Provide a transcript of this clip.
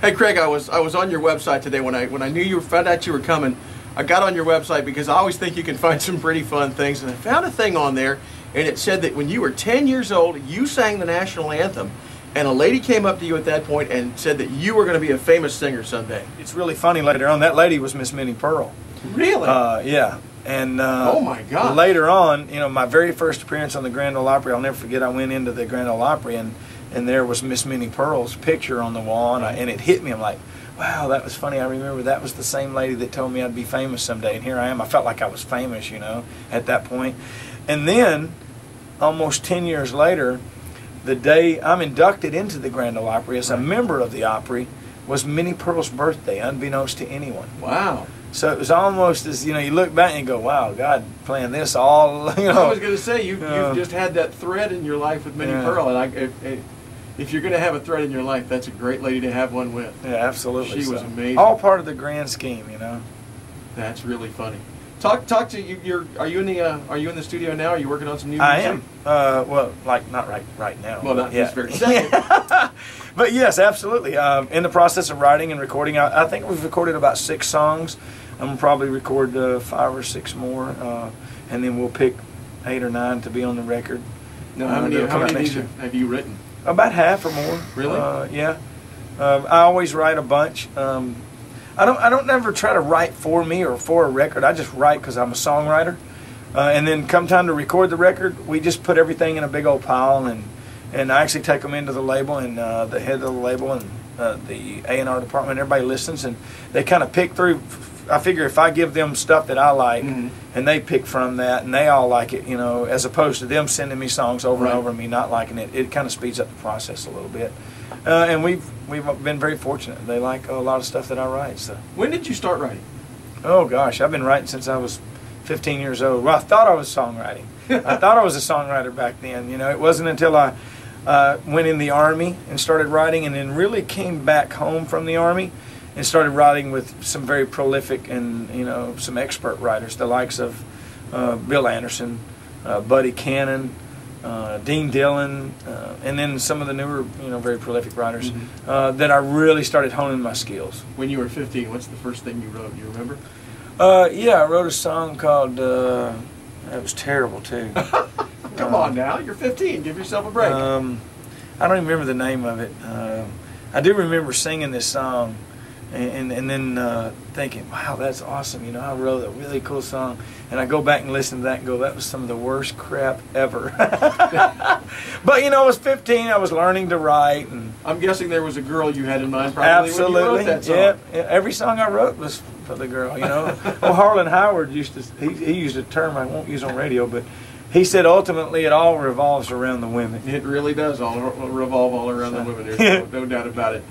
Hey Craig, I was on your website today when I knew you found out you were coming. I got on your website because I always think you can find some pretty fun things, and I found a thing on there, and it said that when you were 10 years old, you sang the national anthem, and a lady came up to you at that point and said that you were going to be a famous singer someday. It's really funny. Later on, that lady was Miss Minnie Pearl. Really? Yeah. And oh my God! Later on, you know, my very first appearance on the Grand Ole Opry, I'll never forget. I went into the Grand Ole Opry, and there was Miss Minnie Pearl's picture on the wall, and it hit me. I'm like, wow, that was funny. I remember that was the same lady that told me I'd be famous someday, and here I am. I felt like I was famous, you know, at that point. And then, almost 10 years later, the day I'm inducted into the Grand Ole Opry as a member of the Opry was Minnie Pearl's birthday, unbeknownst to anyone. Wow. So it was almost as, you know, you look back and you go, wow, God, playing this all, you know. I was going to say, you've just had that thread in your life with Minnie Pearl, and if you're going to have a thread in your life, that's a great lady to have one with. Yeah, absolutely. She was amazing. All part of the grand scheme, you know. That's really funny. Talk to you. Are you in the studio now? Are you working on some new music? I am. Well, like not right now. Well, not this very second. But yes, absolutely. In the process of writing and recording, I think we've recorded about 6 songs. I'm gonna probably record 5 or 6 more, and then we'll pick 8 or 9 to be on the record. Now, how many of these have you written? About half or more. Really? Yeah. I always write a bunch. I don't never try to write for me or for a record. I just write because I'm a songwriter. And then come time to record the record, we just put everything in a big old pile, and I actually take them into the label, and the head of the label and the A&R department, everybody listens, and they kind of pick through. I figure if I give them stuff that I like, and they pick from that, and they all like it, you know, as opposed to them sending me songs over and over and me not liking it, it kind of speeds up the process a little bit. And we've been very fortunate. They like a lot of stuff that I write. So. When did you start writing? Oh gosh, I've been writing since I was 15 years old. Well, I thought I was songwriting. I thought I was a songwriter back then. You know, it wasn't until I went in the Army and started writing, and then really came back home from the Army and started writing with some very prolific and, you know, some expert writers, the likes of Bill Anderson, Buddy Cannon, Dean Dillon, and then some of the newer, you know, very prolific writers that I really started honing my skills. When you were 15, what's the first thing you wrote? Do you remember? Yeah, I wrote a song called, it was terrible too. Come on now, you're 15, give yourself a break. I don't even remember the name of it. I do remember singing this song and then thinking, wow, that's awesome, you know, I wrote a really cool song. And I go back and listen to that and go, that was some of the worst crap ever. But, you know, I was 15, I was learning to write. And I'm guessing there was a girl you had in mind probably when you wrote that song. Yeah, every song I wrote was for the girl, you know. Well, Harlan Howard used to, he used a term I won't use on radio, but he said ultimately it all revolves around the women. It really does all revolve all around the women. There's no doubt about it.